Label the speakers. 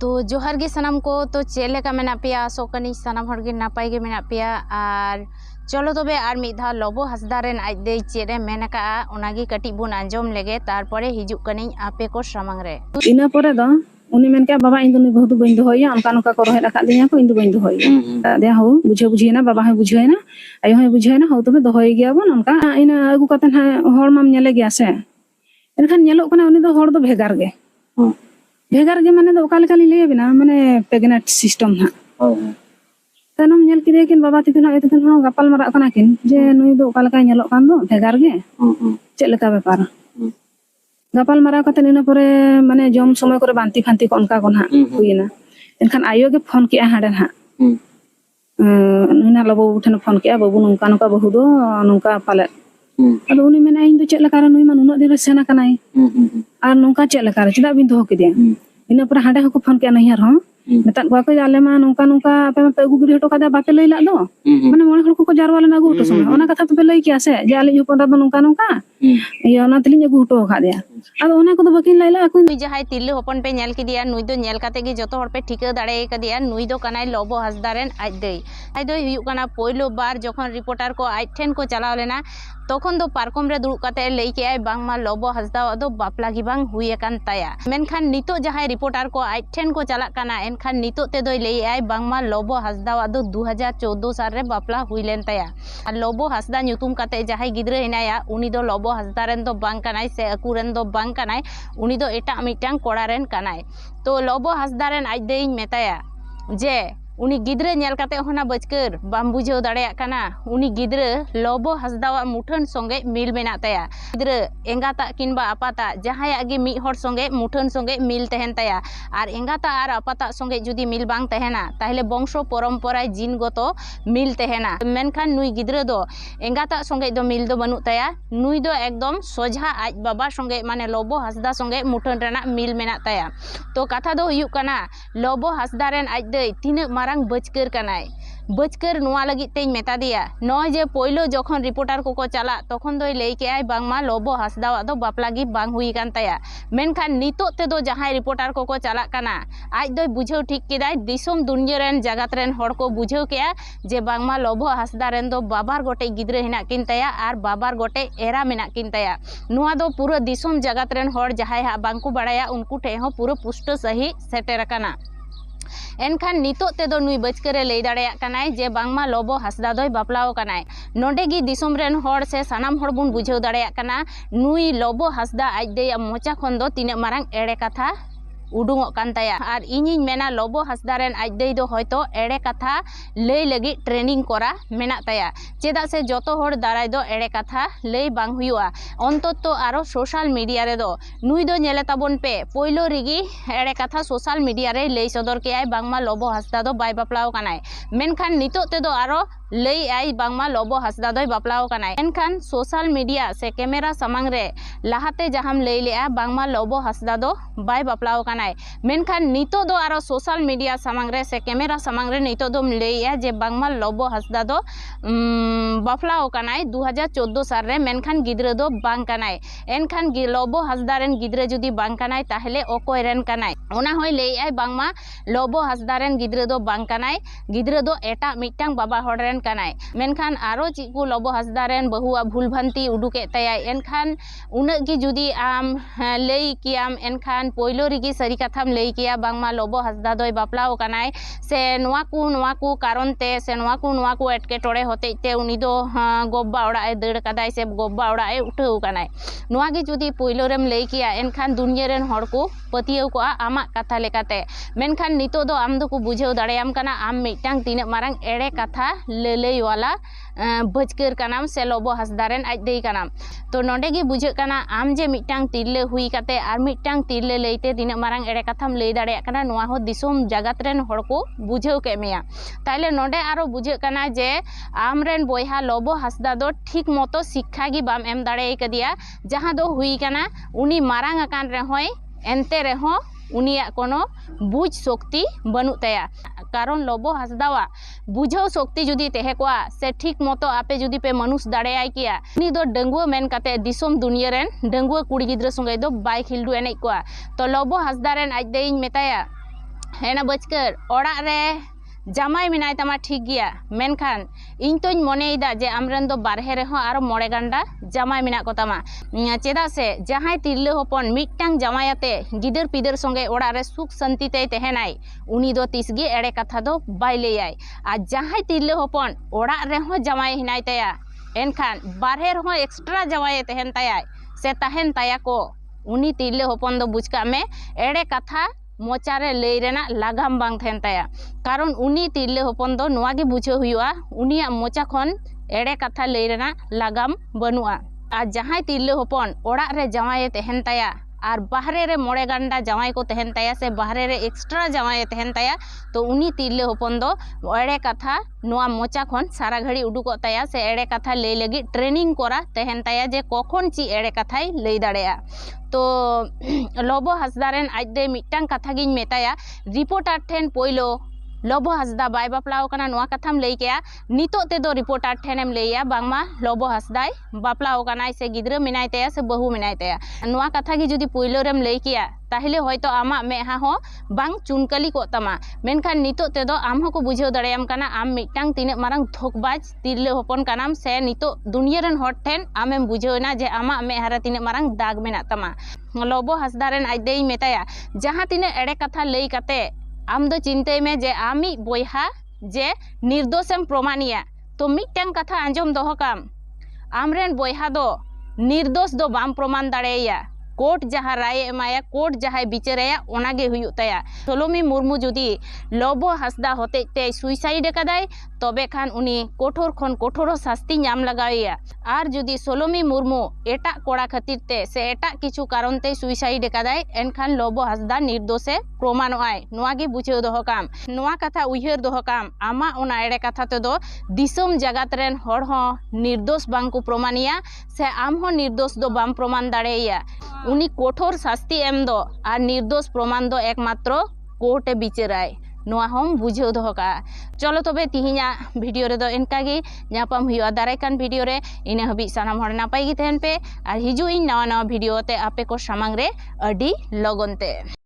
Speaker 1: तो जोहार गे सनाम को तो चेलेका मेना पेया आसोकनी सनाम हर गे नापाय गे मेना पेया आर चलो तबे आर मिद धाव लबो हासदा रेन आज दे चेरे मेनका ओनागी कटी बुन आंजम लेगे तारपरे हिजुक कनी आपे को सामांग रे
Speaker 2: इना परे दो उनी मेन के बाबा इन दुनी बहुत बइन दोहया अनका नका को रहे रखा दिया को इन दु बइन दोहया दे हो बुझे बुझेना बाबा है बुझेना आयो है बुझेना हो तबे दोहय गया बन अनका इना आगु कतन हर माम नेले गया से एनखान नेलोक कना उनी दो हर दो भेगार गे माने दो काले काली ले बिना माने प्रेग्नेंट सिस्टम ना तनम नेल किदे किन बाबा तितुन हा तितुन हा गपाल मारा कना किन जे नुई दो काले का नेलोक कान दो भेगार गे चेलका बेपार गपाल मारा कते इना परे माने जम समय करे बांती फांती कोनका कोना हुइना एनखान आयो गे फोन किया हाडन हा नुना लबो उठन फोन किया बाबू नंका नंका बहु दो नंका पाले अदो उनी मेना इन दो चेक लकार नुई मान उना दिन सेना कनाई आर नंका चेक लकार चदा बिन दो किदिया इना पर हाडे हको फोन किया नहीं हर मेता को को आले मा नंका नंका पे पे अगु गिडी हटो कादा बापे लई ला दो माने मोणे हड़ को जारवा लेना अगु हटो समय ओना कथा तो पे लई किया से जे आले हपन दा नंका नंका ये ओना तलिन अगु हटो खा दिया अदो ओना को बकिन लैला को
Speaker 1: जहाय तिल्ले हपन पे नेल किदिया नुई दो नेल काते गे जतो हड़ पे ठिका दाड़े कदिया नुई दो कनाय लबो हासदा रेन आज दो हुयु कना पहिलो बार जखन रिपोर्टर को आज ठेन को चलाव लेना तखन दो पारकम रे दुड़ुब काते लई के आय बांगमा लबो हासदा दो बापला गी बांग हुई अकान ताया मेनखान नितो जहाय रिपोर्टर को आज ठेन को चला काना एनखान नितो ते दो लई आय बांगमा लबो हासदा दो 2014 साल रे बापला हुई लेन ताया आर लबो हासदा ᱧᱩᱛᱩᱢ काते जहाय गिद्रा हिनाया उनी दो लबो हासदा रेन दो बांग कानाय से अकु रेन दो बांग कानाय उनी दो एटा मिटांग कोड़ा रेन कानाय तो लबो हासदा रेन आज देइñ मेताया जे उनी गिद्रे नेल काते होना बचकर बाम बुझाव दाड़ेया काना उनी गिद्रे लबो हासदावा मुठन संगे मिल मेना ताया गिद्रे एंगाता किनबा आपाता जहाया गे मी हर संगे मुठन संगे मिल तहन ताया आर एंगाता आर आपाता संगे जुदी मिल बांग तहना ताहले वंशो परम्परा जिनगत मिल तहना मेनखान नुई गिद्रे दो एंगाता संगे दो मिल दो बनु ताया नुई दो एकदम सोझा आज बाबा संगे माने लबो हासदा संगे मुठन रेना मिल मेना ताया तो कथा दो हुयु काना लबो हासदा रेन आज दे तीन बचकर कनाय बचकर नुआ लगी तेज मेता दिया नय जे पहिलो जखन रिपोर्टर को चला तखन दो लई के आय बांगमा लबो हासदा दो बापला गी बांग हुई कान ताया मेनखान नितो ते दो जहाय रिपोर्टर को चला काना आज दो बुझाव ठीक केदाय दिसोम दुनिया रेन जगत रेन हड़ को बुझाव केया जे बांगमा लबो हासदा रेन दो बाबार गोटे गिद्रा हिना किन ताया आर बाबार गोटे एरा मेना किन ताया नुआ दो पूरा दिसोम जगत रेन हड़ जहाय हा बांगको बाड़ाया उनको ठे हो पूरा पुष्ट सही सेटेर काना एनखान नितो ते दो नुई बचकरे लई दाड़ेया कनाय जे बांगमा लबो हासदा दोय बापलाव कनाय नोंडे गी दिसोम रेन हड़ से सानाम हड़ बुन बुझाव दाड़ेया कना नुई लबो हासदा आज देया मोचा खन दो तिने मारांग एड़े कथा उडुंगो कान ताया आर इनिन मेना लबो हासदा रेन आज दे दो हयतो एड़े कथा लई लगी ट्रेनिंग करा मेना ताया चेदा से जतो हड़ दाराय दो एड़े कथा लई बांग हुयुआ अंततो आरो सोशल मीडिया रे दो नुई दो नेले ताबोन पे पहिलो रिगी एड़े कथा सोशल मीडिया रे लई सदर के आय बांगमा लबो हासदा दो बाय बापलाव कानाय मेनखान नितो ते दो आरो लई आय बांगमा लबो हासदा दोय बापलाव कानाय एनखान सोशल मीडिया से कैमरा सामांग रे लाहाते जहाम लई लेआ बांगमा लबो हासदा दो बाय बापलाव कानाय मेनखान नितो दो आरो सोशल मीडिया सामांग रे से कैमरा सामांग रे नितो दो लईया जे बांगमा लबो हासदा दो बापलाव कानाय 2014 साल रे मेनखान गिद्रा दो बांग कानाय एनखान लबो हासदा रेन गिद्रा जुदी बांग कानाय ताहले अकय रेन कानाय ओना होय लई आय बांगमा लबो हासदा रेन गिद्रा दो बांग कानाय गिद्रा दो एटा मिटांग बाबा हड़ रेन कानाय मेनखान आरो चिकु लबो हासदा रेन बहुआ भूल भ्रांति उडुके ताया एनखान उना गी जुदी आम लई कियाम एनखान पहिलो रिगी सरी कथाम लई किया बांगमा लबो हासदा दोय बापलाव कानाय से नोआ को कारण ते से नोआ को एटके टोड़े होते ते उनी दो गोब्बा ओड़ा ए दड़ कदाय से गोब्बा ओड़ा ए उठाव कानाय नोआ गी जुदी पहिलो रेम लई किया एनखान दुनिया रेन हड़ को पतियाव को आमा कथा लेकाते मेनखान नितो दो आम दो को बुझाव दाड़ेयाम काना आम मिटांग तिना मारांग एड़े कथा लई वाला बचकर कानाम से लबो हासदा रेन आज देई कानाम तो नोंडे गी बुझाग काना आम जे मिटांग तिरले हुई काते आर मिटांग तिरले लईते तिना मारांग एड़े कथाम लई दाड़ेया काना नोआ हो दिसोम जगत रेन हड़ को बुझाव के मेया ताइले नोंडे आरो बुझाग काना जे आम रेन बोयहा लबो हासदा दो ठीक मतो शिक्षा गी बाम एम दाड़े कदिया जहां दो हुई काना उनी मारांग आकान रे होय एनते रे हो उनिया कोनो बुझ शक्ति बनु ताया कारण लबो हासदावा बुझाव शक्ति जुदी तेहे कोआ से ठीक मतो आपे जुदी पे मनुष दाड़ेयाय किया उनी दो डंगुआ मेन काते दिसोम दुनिया रेन डंगुआ कुड़ी गिद्रा संगे दो बाय खिलडू एनेज कोआ तो लबो हासदा रेन आज देइñ मेताया हेना बचकर ओड़ा रे जामाई मेनाय तमा ठीक गया मेनखान इन तोñ मनेदा जे आमरेन दो बारहे रे आरो मोड़े गांडा जामाई मेना को तमा चेदा से जहां तिरले हपन मिटटांग जामायाते गिदर पिदर संगे ओड़ा रे सुख शांति ते तहेनाय उनी दो तिसगे एड़े कथा दो बाय लेयाय आ जहां तिरले हपन ओड़ा रे हो जामाई हिनाय तया एनखान बारहे रे हो एक्स्ट्रा जामाई तहेन तयाय से तहेन तया को उनी तिरले हपन दो बुझका में एड़े कथा मोचारे लई रेना लागाम बांग थेन ताया कारण उनी तिरले हपन दो नोआ गे बुझे हुआ उनिया मोचा खन एड़े कथा लई रेना लागाम बनुआ आ जहां तिरले हपन ओड़ा रे जावाए तहेन ताया और बाहरे रे मोड़े गांडा जावाई को तहेन ताया से बाहरे रे एक्स्ट्रा जावाए तहेन ताया तो उनी तिरले हपन दो एड़े कथा नोआ मोचा खन सारा घड़ी उडुको ताया से एड़े कथा लई लगी ट्रेनिंग कोरा तहेन ताया जे कखन ची एड़े कथाय लई दाड़ेया तो लबो हासदा रेन आजदे मिटटांग कथा गिन मेताया रिपोर्टर ठेन पोइलो लबो हासदा बाय बापलाव कना नोआ कथाम लई केया नितो ते दो रिपोर्टर ठेनेम लईया बांगमा लबो हासदाय बापलाव कनाय से गिद्रा मेनाय तया से बहु मेनाय तया नोआ कथा गी जुदी पोइलो रेम लई केया ताहले होयतो आमा मेहा हो बांग चुनकली को तमा मेनखान नितो ते दो आम हो को बुझेव दाड़ेयाम कना आम मिटटांग तिने मारांग धोकबाज तिरले हपन कानाम से नितो दुनिया रेन हर ठेन आमेम बुझेवना जे आमा मेहा रे तिने मारांग दाग मेना तमा लबो हासदा रेन आजदेई मेताया जहां तिने एड़े कथा लई काते आम दो चिंते में जे आमी बोयहा जे निर्दोषम प्रमाणिया तो मिटटांग कथा आंजम दोहो काम आमरेन बोयहा दो निर्दोष दो बाम प्रमाण दाड़ेया कोर्ट जहाँ राय एमाया कोर्ट जहाँ बिचाराया ओनागे हुयुग ताया सोलोमी मुर्मू जुदी लबो हासदा होते ते सुइसाइड कदाय तबे खान उनी कठोर खन कठोर शास्ति नाम लगाया और जुदी सोलोमी मुर्मू एटा कोड़ा खातिर ते से एटा किछु कारण ते सुइसाइड कदाय एनखान लबो हासदा निर्दोषे प्रमाणोआय नोआगे बुझेव दोहो काम नोआ कथा उयहर दोहो काम आमा ओना एड़े कथा ते दो दिसोम जगत रेन हर हो निर्दोष बांको प्रमाणिया से आम हो निर्दोष दो बाम प्रमाण दाड़ेया उनी कठोर शास्ति एम दो और निर्दोष प्रमाण दो एकमात्र कोर्टे बिचाराय नोआ हम बुझेव दोहो का चलो तबे तिहिना भिडियो रे दो इनका गे नापाम हुआ दारायकान भिडियो रे इने हबी सानाम हर नापाय गे तहन पे और हिजु इन नवा नवा भिडियो ते आपे को सामांग रे अडी लगन ते।